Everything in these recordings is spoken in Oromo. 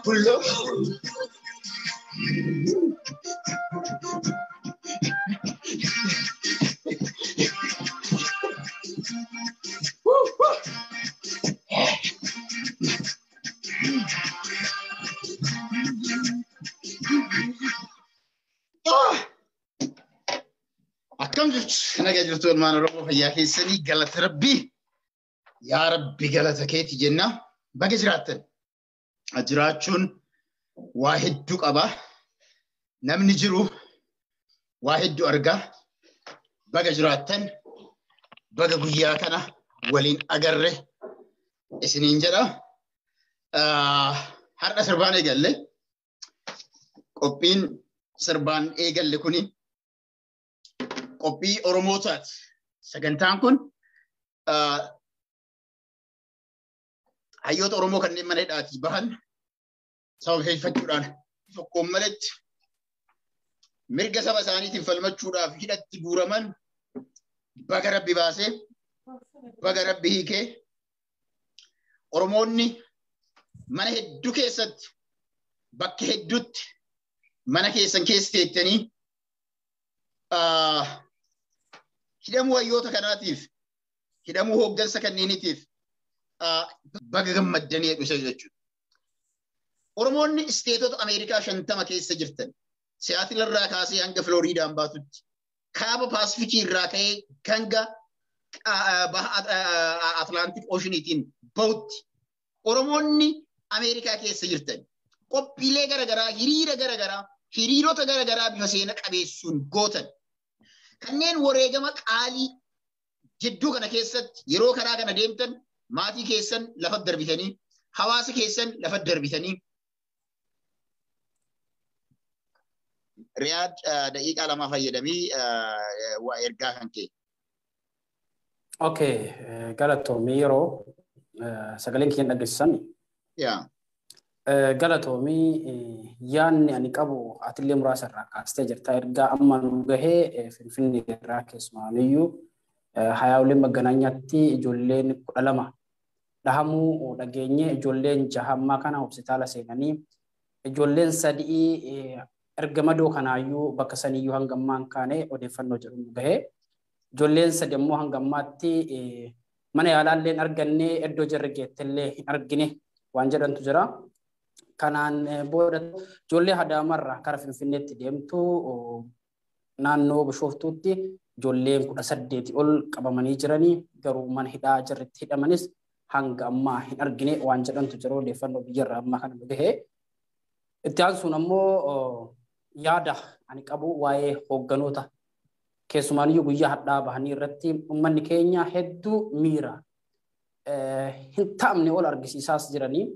Hullo. Akkam jirtu nagaa jirtu ilmaan Oromoo fayyaa keessanii galata Rabbii yaa Rabbi galata keeti jenna baga jiraattan jiraachuun waa hedduu qaba namni jiru waa hedduu argaa baga jiraattan baga guyyaa kana waliin agarre isiniin jedha har'a sirbaan eegalle qophiin sirbaan eegalle kuni qophii Oromootaati. Sagantaan kun hayyoota Oromoo kanneen mana hidhaatii bahan sababeeffachuudhaan tokkoon malatti mirga saba isaaniitiin falmachuudhaaf hidhatti guuraman baga Rabbi baasee baga Rabbi hiikee Oromoonni mana hedduu keessatti bakka hedduutti mana keessan keessa teettanii hidhamuu hayyoota kanaatiif hidhamuu hooggansa kanneeniitiif baga gammaddanii hedhuse jechuudha. Oromoonni isteetota Ameerikaa 50 keessa jirtan Siyaatil irraa kaasee hanga Filooriidaan baatutti kaaba Paasifikii irraa ka'ee hanga Atlaantik Ooshiiniitiin bahutti Oromoonni Ameerikaa keessa jirtan qophiilee garaagaraa hiriirota garaagaraa bifa seena qabeessuun gootan kanneen wareegama qaalii jidduu kana keessatti yeroo karaa kana deemtan maatii keessan lafa darbitanii hawaasa keessan lafa darbitanii Riyaad daqiiqaa lama fayyadamii waa ergaa kan kee. Okay, galatoomii yeroo sagaleen kiyyan dhageessisan. Yaa. Galatoomii yaanni ani qabu atillee muraasa irraa kaastee jirta ergaa amma nu gahee Finfinnee irraa keessumaaniyyuu hayaawuleen maganaanyatti ijoolleen 12 dhahamuu dhageenye ijoolleen 6 kana hospitaala seenanii ijoolleen 3 erga madoo kanaayyuu bakka saniyyuu hangammaan kaane odeeffannoo jedhu nu gahee ijoolleen 3 immoo hangammaatti mana yaalaalleen argannee iddoo jarri geettellee hin argine waan jedhantu jira. Kanaan booda ijoollee Hadaamarraa kara Finfinneetti deemtu naannoo Bishooftuutti ijoolleen 18 ol qabamanii jiranii garuu mana hidhaa jarritti hidhamanis hanga ammaa hin argine waan jedhantu jira odeeffannoo biyyarraa ammaa kana gahee. Itti aansuun ammoo yaada ani qabu waa'ee hoogganoota keessumaaniyyuu guyyaa hadhaa bahanii irratti uummanni keenya hedduu miira hin taa'amne ol argisiisaas jiranii.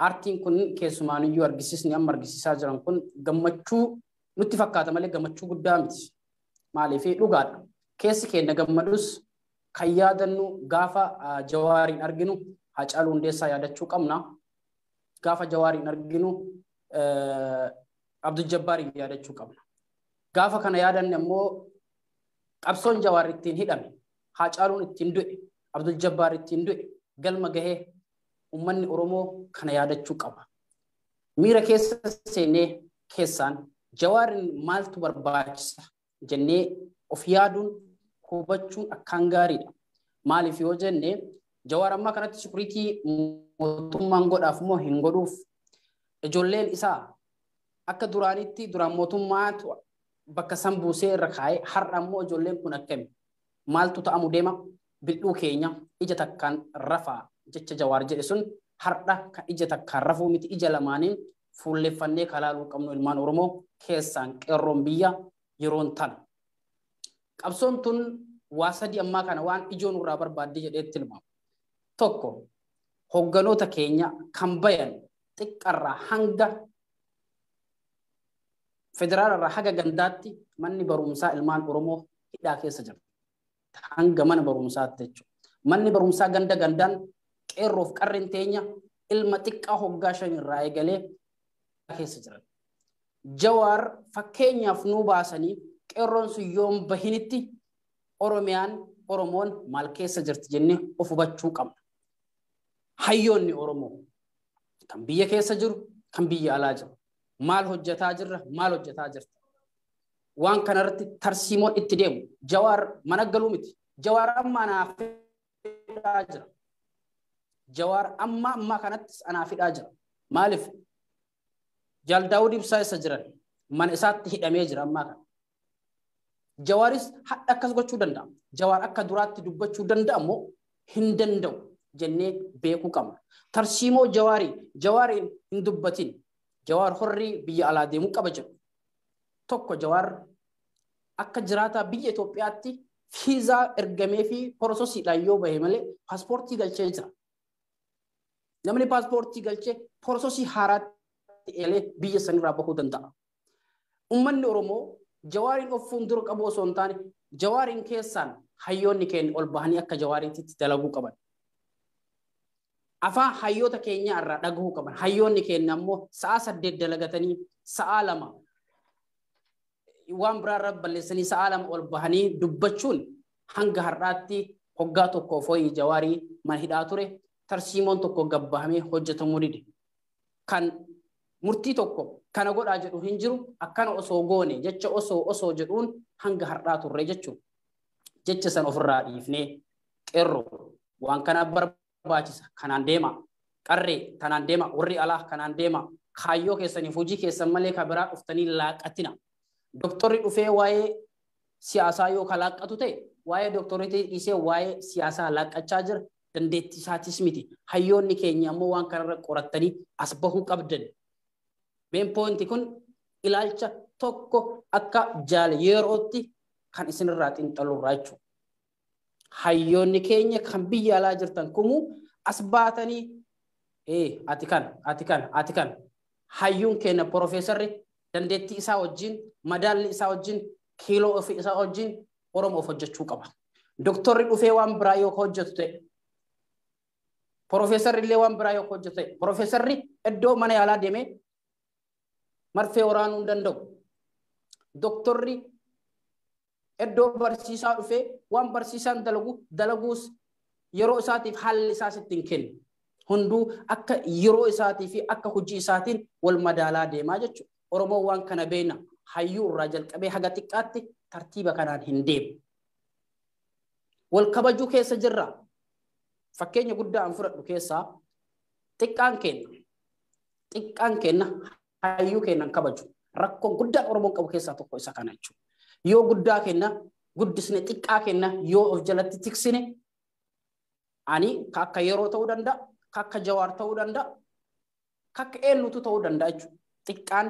Artiin kun keessumaaniyyuu argisiisni amma argisiisaa jiran kun gammachuu nutti fakkaata malee gammachuu guddaa miti. Maaliif dhugaadha. Keessi keenya gammadus kan yaadannu gaafa Jawaariin arginu Hacaaluu Hundeessaa yaadachuu qabna. Gaafa Jawaariin arginu Abdul Jabbaariin yaadachuu qabna. Gaafa kana yaadanne ammoo qabsoon Jawaar ittiin hidhame, Hacaaluun ittiin du'e, Abdul Jabbaar ittiin du'e galma gahee ummanni Oromoo kana yaadachuu qaba. Miira keessa seenee keessaan Jawaarin maaltu barbaachisa jennee of yaaduun hubachuun akkaan gaariidha. Maaliif yoo jenne Jawaar ammaa kanatti sikuriitii mootummaan godhaaf moo hin godhuuf ijoolleen isaa akka duraanitti duraan mootummaatu bakka san buusee irra kaa'ee har'a ammoo ijoolleen kun akkami maaltu ta'amu deema bildhuu keenya ija takkaan rafaa jecha Jawaar jedhe sun har'a kan ija takkaan rafuu miti ija lamaaniin fuulleffannee kalaaluu qabnu ilmaan Oromoo keessaan qeerroon biyya yeroon tana. Qabsoon tun waa sadii ammaa kana waan ijoon irraa barbaadde jedhee tilmaamu. Tokko hoogganoota keenya kan bayan xiqqarraa hanga federaalarraa haga gandaatti manni barumsaa ilmaan Oromoo hidhaa keessa jira. Hanga mana barumsaatti jechuudha. Manni barumsaa ganda gandaan qeerroof qarreen teenya ilma xiqqaa hoggaa 5 irraa eegalee keessa jiran. Jawaar fakkeenyaaf nuu baasanii qeerroon sun yoom bahinitti Oromiyaan Oromoon maal keessa jirti jennee of hubachuu qabna. Hayyoonni Oromoo kan biyya keessa jiru kan biyya alaa jiru. Maal hojjetaa jirra? Maal hojjetaa jirta? Waan kanarratti tarsiimoon itti deemu. Jawaar mana galuu miti. Jawaar amma anaaf fidhaa jira. Jawaar amma kanattis anaaf fidhaa jira. Maaliif? Jaal Daawud Ibsaa isa jiran mana isaatti hidhamee jira ammaa kana. Jawaaris hadda akkas gochuu danda'a. Jawaar akka duraatti dubbachuu danda'a moo hin danda'u jennee beekuu qabna. Tarsiimoo jawaariin hin dubbatin. Jawaar horrii biyya alaa deemuu qaba jedhu. Tokko Jawaar akka jiraataa biyya Itoophiyaatti fiizaa ergamee fi porososiidhaan yoo bahe malee paaspoortii galchee jira. Namni paaspoortii galchee porososii haaraatti eelee biyya sanirraa bahuu danda'a. Uummanni Oromoo Jawaariin of fuuldura qabu osoo hin taane Jawaariin keessaan hayyoonni keenya ol bahanii akka Jawaariitti dalaguu qaban. Afaan hayyoota keenya irraa dhagahuu qaban. Hayyoonni keenya ammoo sa'a 8 dalagatanii sa'a 2 waan biraarra balleessanii sa'a 2 ol bahanii dubbachuun hanga har'aatti hoggaa tokko fooyi Jawaarii mana hidhaa ture. Tarsiimoon tokko gabbahamee hojjetamuu dide. Kan murtii tokko kana godhaa jedhu hin jiru akkana osoo goone jecha osoo jedhuun hanga har'aa turre jechuudha. Jecha san ofirraa dhiifnee qeerroo waan kana barbaachisa kanaan deema. Qarree tanaan deema. Warri alaa kanaan deema. Kaayyoo keessaniif hojii keessan malee kan biraa dhuftanii laaqatina. Doktorri dhufee waa'ee siyaasaa yoo kalaaqatu ta'e waa'ee doktorri dhiisee waa'ee siyaasaa laaqachaa jira. Dandeettii isaatis miti. Hayyoonni keenya ammoo waan kanarra qorattanii as bahuu qabdan. Meen poointi kun ilaalcha tokko akka yerootti kan isinirraa xiinxalurraa jechuudha. Hayyoonni keenya kan biyya alaa jirtan kumuu as baatanii ati kan hayyuun keenya Profeesarri dandeettii isaa wajjin madaalli isaa wajjin kiiloo ofii isaa wajjin Oromoof hojjechuu qaba. Doktorri dhufee waan biraa yoo hojjetu ta'e Profeesarri illee waan biraa yoo hojjetu ta'e Profeesarri iddoo mana yaalaa deemee marfee waraanuu hin danda'u. Doktorri iddoo barsiisaa dhufee waan barsiisaan dalaguus yeroo isaatiif haalli isaa sitti hin kennu. Hunduu akka yeroo isaatii fi akka hojii isaatiin wal madaalaa deemaa jechuudha. Oromoo waan kana beena hayyuu irraa jalqabee haga xiqqaatti tartiiba kanaan hin deemu. Wal kabajuu keessa jirra. Fakkeenya guddaa an fudhadhu keessaa xiqqaan keenya hayyuu keenan kabaju. Rakkoon guddaan Oromoon qabu keessaa tokko isa kana jechuudha. Yoo guddaa keenya guddisne xiqqaa keenya yoo of jalatti tiksine ani akka yeroo ta'uu danda'a, akka Jawaar ta'uu danda'a, akka eenyutu ta'uu danda'a jechuudha. Xiqqaan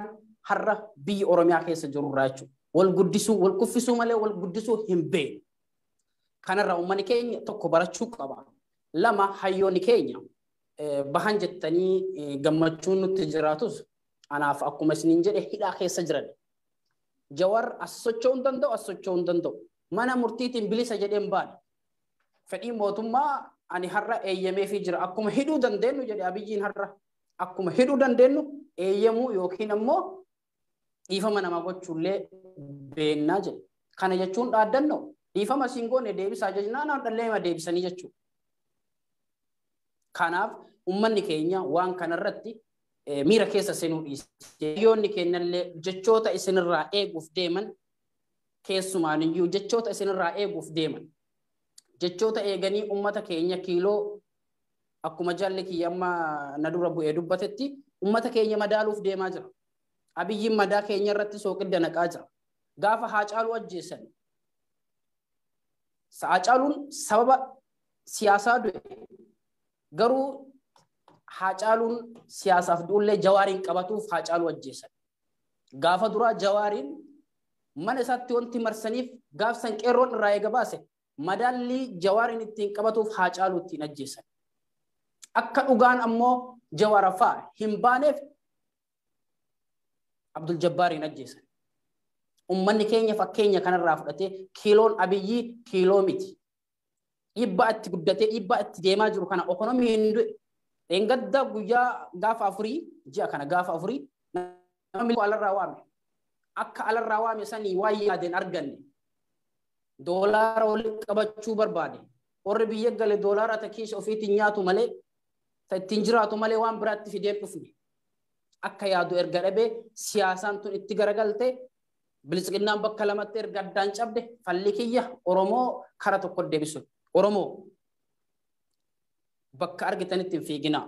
har'a biyya Oromiyaa keessa jirurraa jechuudha. Wal guddisuu, wal kuffisuu malee wal guddisuu hin beeknu. Kanarraa uummanni keenya tokko barachuu qaba. Lama hayyoonni keenya bahan jettanii gammachuun nutti jiraatus anaaf akkuma isiniin jedhe hidhaa keessa jiran. Jawaar as socho'uu hin danda'u. Mana murtiitiin bilisa jedheen baane. Fedhii mootummaa ani har'a eeyyamee fi jira. Akkuma hidhuu dandeenyu jedhe Abiyyiin har'a. Akkuma hidhuu dandeenyu eeyyamuu yookiin ammoo dhiifama nama gochuullee beennaa jedhe. Kana jechuun dhaaddannoo dhiifama siin goone deebisaa jennaan dhalleema deebisanii jechuudha. Kanaaf uummanni keenya waan kanarratti miira keessa seenuu dhiise. Hayyoonni keenyallee jechoota isinirraa eeguuf deeman keessumaaniyyuu jechoota isinirraa eeguuf deeman. Jechoota eeganii uummata keenya kiiloo akkuma jaalli kiyya amma na dura bu'ee dubbatetti uummata keenya madaaluuf deemaa jira. Abiyyiin madaa keenya irratti sooqidda naqaa jira. Gaafa Haacaaluu ajjeesan. Haacaaluun sababa siyaasaa du'e. Garuu Haacaaluun siyaasaaf du'ullee Jawaariin qabatuuf Haacaaluu ajjeesan. Gaafa duraa Jawaariin mana isaatti wanti marsaniif gaafsan qeerroon irraa eega baase madaalli Jawaariin ittiin qabatuuf Haacaaluu ittiin ajjeesan. Akka dhugaan ammoo Jawaaraffaa hin baaneef Abdul Jabbaariin ajjeesan. Uummanni keenya fakkeenya kanarraa fudhatee kiiloon Abiyyii kiiloo miti. Dhiibbaa itti guddatee dhiibbaa itti deemaa jiru kana ekonomii hin du'e. Engadda guyyaa gaafa afurii ji'a kana gaafa afurii namni alarraa waame. Akka alarraa waame sanii waa'ee yaadeen arganne. Doolaara walitti qabachuu barbaade. Warri biyya gale doolaara takkiisha ofiitiin nyaatu malee ittiin jiraatu malee waan biraatti fideen dhufne. akka yaadu erga dhabee siyaasaan tun itti garagalte bilisqinnaan bakka lamatti erga addaan cabde falli kiyya Oromoo kara tokko deebisu. Oromoo bakka argitanitti hin fiiginaa.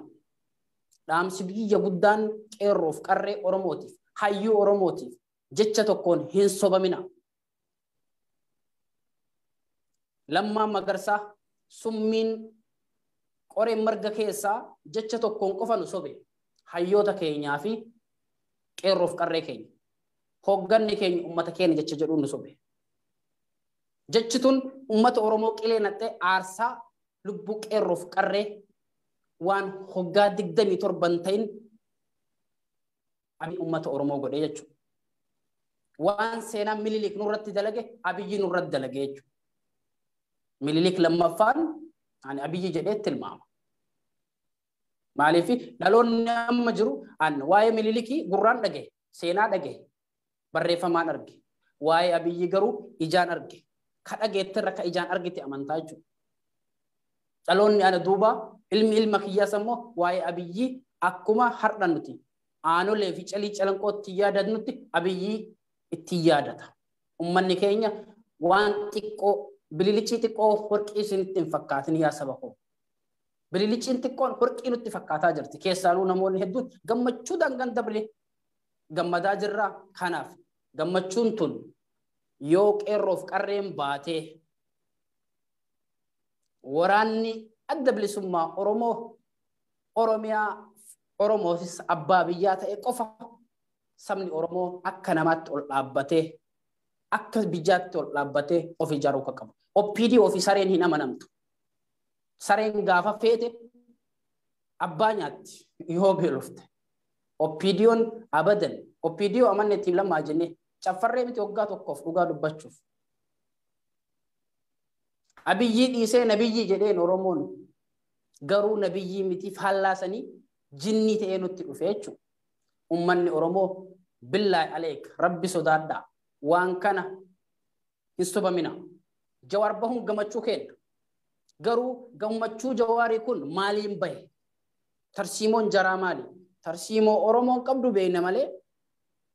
Dhaamsi biyya guddaan qeerroof qarree Oromootiif hayyuu Oromootiif jecha tokkoon hin sobamina. Lammaa Magarsaa summiin qoreen marga keessaa jecha tokkoon qofa nu sobe hayyoota keenyaa fi qeerroof qarree keenya. Hogganni keenya ummata keenya jecha jedhuun nu sobe. Jechi tun ummata Oromoo qilee naqxee aarsaa lubbuu qeerroof qarree waan hoggaa 27 ta'in Abiy ummata Oromoo godhee jechuudha. Waan seenaan Minilik nurratti dalage Abiyyi nurratti dalage jechuudha. Minilik lammaffaan ani Abiyyi jedhee tilmaama. Maaliif dhaloonni amma jiru waa'ee Minilikii gurraan dhage, seenaa dhage, barreeffamaan arge. Waa'ee Abiyyi garuu ijaan arge. Ka dhageetti irra ka ijaan argite amantaa jechuudha. Dhaloonni ana duuba ilma kiyyaas ammoo waa'ee Abiyyi akkuma har'a nuti aanolee fi calii calanqootti yaadannutti Abiyyi itti yaadata. Ummanni keenya waan xiqqoo bililichii xiqqoo horqii isinitti hin fakkaatin yaa saba koo. Bililichiin xiqqoon horqii nutti fakkaataa jirti. Keessaanuu namoonni hedduun gammachuudhaan gandablee gammadaa jirraa. Kanaaf gammachuun tun yoo qeerroof qarreen baatee waraanni adda bilisummaa Oromoo Oromiyaa Oromootis abbaa biyyaa ta'e qofa sabni Oromoo akka namaatti ol dhaabbatee akka biyyaatti ol dhaabbatee of ijaaruu qabu. OPD ofii sareen hin amanamtu. Sareen gaafa feete abbaa nyaatti yoo beelofte. OPD'n abadan OPD amanne ittiin lammaa jennee caffarree miti waggaa tokkoof dhugaa dubbachuuf. Abiyyi dhiisee nabiyyi jedheen Oromoon garuu nabiyyi miti fallaasanii jinni ta'ee nutti dhufe jechuudha. Ummanni Oromoo billaahi aleek rabbi sodaadhaa waan kana hin sobamina. Jawaar bahuun gammachuu kenna. Garuu gammachuu Jawaarii kun maaliin bahe? Tarsiimoon jaraa maali? Tarsiimoo Oromoon qabdu beekna malee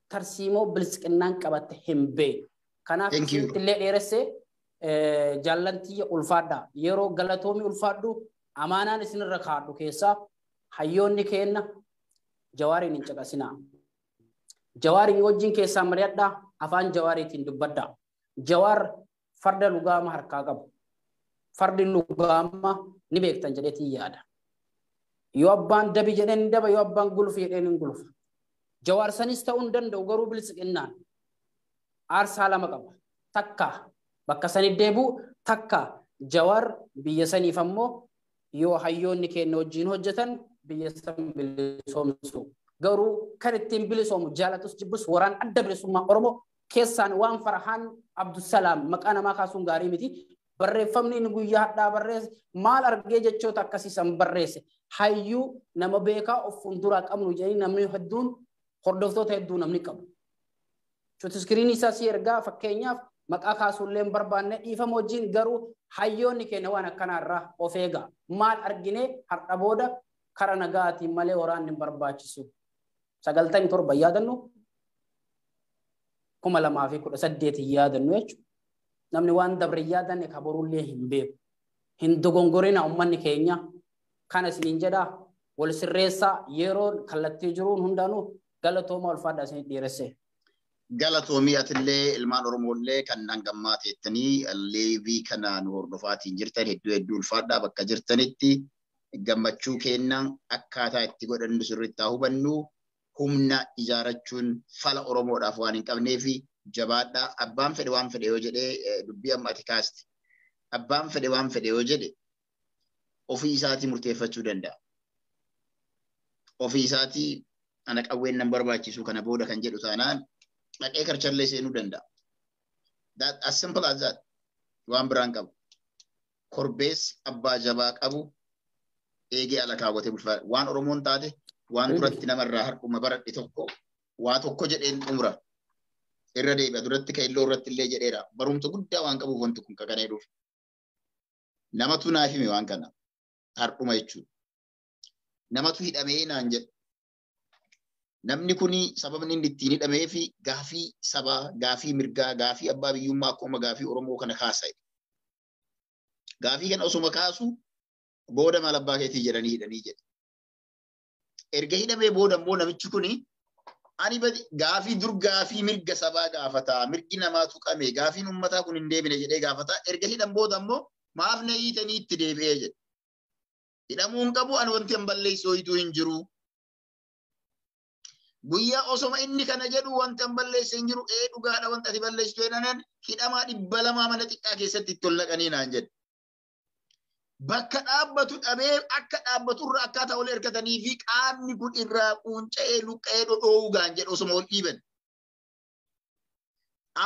tarsiimoo bilisqinnaan qabatte hin beeknu. Kanaaf illee dheeressee jaallatiyya ulfaadhaa yeroo galatoomii ulfaadhu amaanaan isinirra kaadhu keessaa hayyoonni kenna Jawaariin hin caqasinaa. Jawaariin wajjin keessaa mari'adhaa afaan Jawaariitiin dubbadhaa. Jawaar farda lugaama harkaa qabu. Fardi lugaama ni beektan jedheetii yaada. Yoo abbaan dabi jedheen ni daba, yoo abbaan gulufi jedheen ni gulufa. Jawaar sanis ta'uu hin danda'u garuu bilisqinnaan aarsaa lama qaba. Takka bakka sani deebi'u takka Jawaar biyya saniif ammoo yoo hayyoonni keenya wajjin hojjetan biyya san bilisoomsu. Garuu kan ittiin bilisoomu jaalatus jibbus waraan adda bilisummaa Oromoo keessaan waan Farhaan Abdusalaam maqaa namaa kaasuun gaarii miti. Barreeffamni inni guyyaa hadhaa barreesse maal argee jechoota akkasiisan barreesse. Hayyuu nama beekaa of fuulduraa qabnu jedhanii namni hedduun hordoftoota hedduu namni qabu. Iskiriinii isaa si ergaa fakkeenyaaf maqaa kaasuullee hin barbaanne dhiifama wajjin garuu hayyoonni keenya waan akkanaarraa of eegaa. Maal arginee har'a booda kara nagaatiin malee waraanni hin barbaachisu. 97 yaadannu 2018 yaadannu jechuudha. Namni waan dabre yaadanne kaborullee hin beeku. Hin dogongorina ummanni keenya kana isiniin jedhaa wal sirreessaa yeroo kallattii jiruun hundaanuu galatooma ulfaadhaa isinii dhiyeesse. Galatoomii atillee ilmaan Oromoollee kan hangammaa teettanii leevii kanaan hordofaatiin jirtan hedduu ulfaadhaa bakka jirtanitti gammachuu kennan akkaataa itti godhannu sirriitti hubannu humna ijaarachuun fala Oromoodhaaf waan hin qabneefi jabaadhaa abbaan fedhe waan fedhe yoo jedhee dubbii amma ati kaaste abbaan fedhe waan fedhe yoo jedhe ofii isaatii murteeffachuu danda'a. Ofii isaatii ana qawween nan barbaachisu kana booda kan jedhu taanaan dhaqee karchallee seenuu danda'a. That as simple as that. Waan biraan qabu. Korbeessi abbaa jabaa qabu eegee ala kaawwatee bulfaa. Waan Oromoon taate waan duratti namarraa harkuma baradhe tokko waa tokko jedheen xumura. Irra deebi'a duratti ka'illoo irratti illee jedheera. Barumsa guddaa waan qabuuf wanti kun kakanee dhufu. Namatu naaf hime waan kana. Har'uma jechuudha. Namatu hidhamee naan jedhe. namni kuni sababni inni ittiin hidhamee fi gaafii sabaa, gaafii mirgaa, gaafii abbaa biyyummaa akkuma gaafii Oromoo kana kaasa'e. Gaafii kana osuma kaasu booda maal abbaa keetii jedhanii hidhanii jedhe. Erga hidhamee booda immoo namichi kuni ani gaafii dur gaafii mirga sabaa gaafataa, mirgi namaa tuqame, gaafiin uummataa kun hin deebine jedhee gaafataa. Erga hidhan booda immoo maaf na hiitanii itti deebi'ee jedhe. Hidhamuu hin qabu, ani wanti hin balleessu ho'ituu hin jiru. Guyyaa osoma inni kana jedhu wanti hin balleessu hin jiru. Dhugaadha wanti ati balleessitu jedhanan hidhamaa 200 mana xiqqaa keessatti itti ol naqanii naan jedhe. Bakka dhaabbatu dhabee akka dhaabbaturra akkaataa ol ergatanii fi qaamni kun irraa quunca'ee luqqa'ee dhodhoo'uudhaan jedhu osoma ol dhiiban.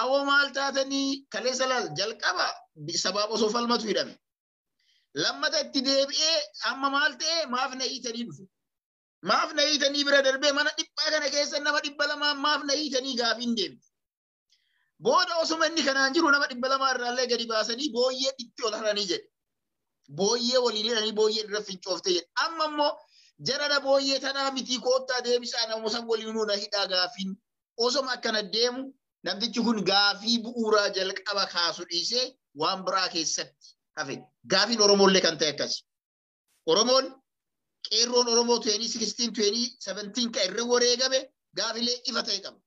Awoo maal taatanii kaleessa laal jalqaba sababa osoo falmatu hidhame. Lammata itti deebi'ee amma maal ta'e maaf na hiitanii dhufu. Maaf na hiitanii bira darbee mana dhiphaa kana keessa nama 200 maaf na hiitanii gaafiin deemte. Booda osoma inni kanaan jiru nama 200 irraallee gadi baasanii booyyee itti ol haranii jedhe. Booyyee waliin hidhanii booyyee irra fincoofte jedhe. Amma immoo jarana booyyee tanaa miti koottaa deebisaa namoota waliin nuuna hidhaa gaafiin osoma akkana deemu namtichi kun gaafii bu'uuraa jalqaba kaasu dhiisee waan biraa keessatti hafe. Gaafiin Oromoollee kan ta'e akkasi. Oromoon qeerroon Oromoo 2016 2017 kan irra wareegame gaafilee ifa ta'e qaba.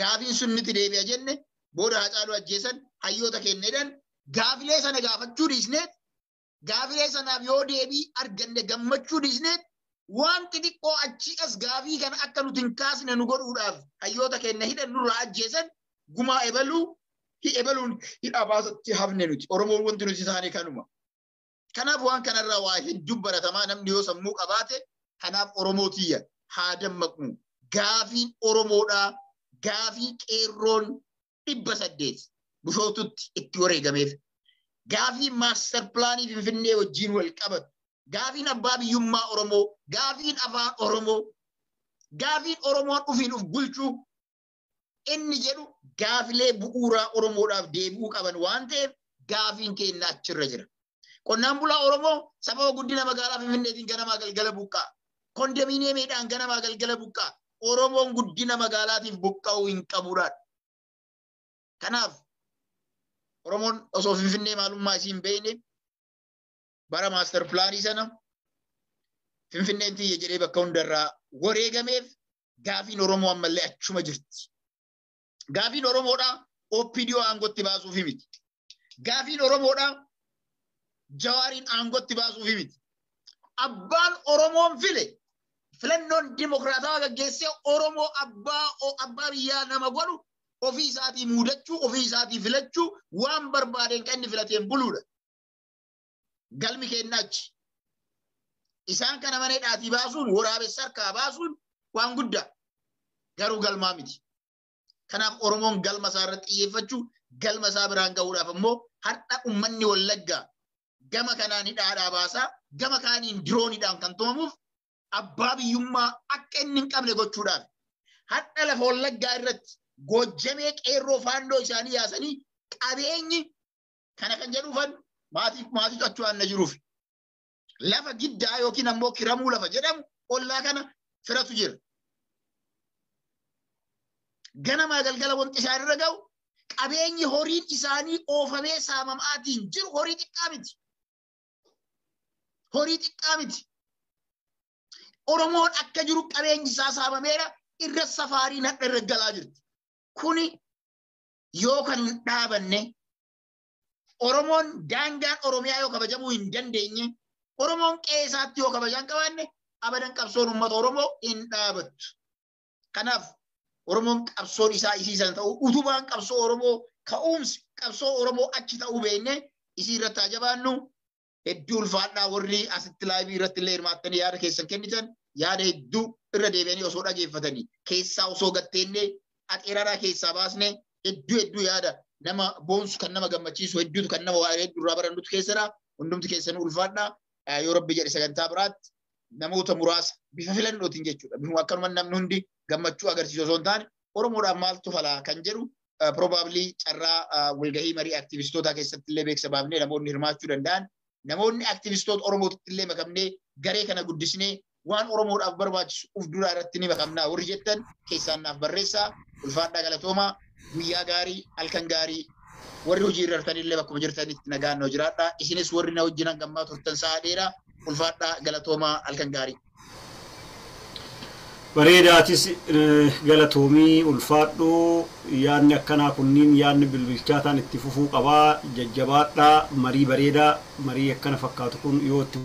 Gaafiin sun nuti deebi'a jenne booda Haacaaluu ajjeesan hayyoota kenneedhaan gaafilee sana gaafachuu dhiisneet gaafilee sanaaf yoo deebii arganne gammachuu dhiisneet waan xixiqqoo achii as gaafii kana akka nuti hin kaasne nu godhuudhaaf hayyoota kenna hidhan nurraa ajjeesan gumaa ebaluun hidhaa baasatti hafne nuti. Oromoon wanti nuti taane kanuma. Kanaaf waan kanarraa waa hedduu baratamaa namni yoo sammuu qabaate kanaaf Oromootiyya haa dammaqnu. Gaafiin Oromoodhaa gaafii qeerroon 800 Bishootutti itti wareegameef. Gaafiin maaster pilaanii Finfinnee wajjin wal qabatu. Gaafiin abbaa biyyummaa Oromoo, gaafiin afaan Oromoo, gaafiin Oromoon dhufiin of bulchuu inni jedhu gaafilee bu'uuraa Oromoodhaaf deebi'uu qaban waan ta'eef gaafiin keenya achirra jira. Qonnaan bulaa Oromoo sababa guddina magaalaa Finfinneetiin ganamaa galgala buqqaa. Kondominiyeemiidhaan ganamaa galgala buqqaa. Oromoon guddina magaalaatiif buqqa'uu hin qabuudhaan. Kanaaf Oromoon osoo Finfinnee maalummaa isii hin beekne bara maaster pilaanii sana Finfinneen tiyya jedhee bakka hundarraa wareegameef gaafiin Oromoo ammallee achuma jirti. Gaafiin Oromoodhaa OPDO aangootti baasuuf miti. Gaafiin Oromoodhaa Jawaariin aangootti baasuuf miti. Abbaan Oromoon file filannoon dimokiraataa gaggeessee Oromoo abbaa biyyaa nama godhu ofii isaatii muudachuu, ofii isaatii filachuu waan barbaadeen kan inni filateen buluudha. Galmi kennaachi. Isaan kana manee dhaatii baasuun, waraabessa harkaa baasuun waan guddaa. Garuu galmaa miti. Kanaaf Oromoon galma isaa irratti xiyyeeffachuu, galma isaa biraan gahuudhaaf immoo har'a uummanni Wallaggaa gama kanaan hidhaadhaa baasaa, gama kaaniin dirooniidhaan kan tumamuuf abbaa biyyummaa akka inni hin qabne gochuudhaaf. Har'a lafa Wallaggaa irratti Gojjamee qeerroo faandoo isaanii yaasanii qabeenyi kana kan jedhuufan maatii achuudhaan na jiruuf. Lafa giddaa yookiin ammoo kiramuu lafa jedhamu ollaa kana firatu jira. Ganamaa galgala wanti isaan irra ga'u qabeenyi horiin isaanii oofamee saamamaatiin jiru horii xiqqaa miti. Horii xiqqaa miti. Oromoon akka jiru qabeenyi isaa saamameera irra safaariin hadha irra galaa jirti. Kuni yoo kan dhaabanne Oromoon daangaan Oromiyaa yoo kabajamuu hin dandeenye Oromoon qe'eesaatti yoo kabajaan qabaanne abadan qabsoon uummata Oromoo hin dhaabattu. Kanaaf Oromoon qabsoon isaa isiisan ta'u utubaan qabsoo Oromoo ka'umsi qabsoo Oromoo achi ta'uu beekne isii irratti haa jabaannu. Hedduu ulfaadhaa warri asitti laayivii irratti illee hirmaattanii yaada keessan kennitan yaada hedduu irra deebi'anii osoo dhageeffatanii keessaa osoo gatteennee aqeeraraa keessaa baasne hedduu yaada nama boonsu kan nama gammachiisu hedduutu kan nama waa hedduu irraa barannutu keessadha. Hundumti keessanuu ulfaadhaa. Yoo Rabbi jedhe sagantaa biraatti namoota muraasa bifa filannootiin jechuudha. Bifuma akkanuma namni hundi gammachuu agarsiisu osoo hin taane Oromoodhaaf maaltu falaa kan jedhu probably carraa walgahii marii aktiivistootaa keessatti illee beeksisa baafnee namoonni hirmaachuu danda'an namoonni aktiivistoota Oromootti illee makamnee garee kana guddisnee waan Oromoodhaaf barbaachisu uf duraa irratti ni beekamna warri jettan keessaan naaf barreessaa ulfaadhaa galatoomaa guyyaa gaarii halkan gaarii warri hojii irra jirtanillee bakkuma jirtanitti nagaan jiraadhaa isinis warri na wajjin hangammaa turtan sa'a dheeraa ulfaadhaa galatoomaa halkan gaarii. Bareedaatis galatoomii ulfaadhoo yaadni akkanaa kunniin yaadni bilbilchaataan itti fufuu qabaa jajjabaadhaa marii bareedaa marii akkana fakkaatu kun yoo itti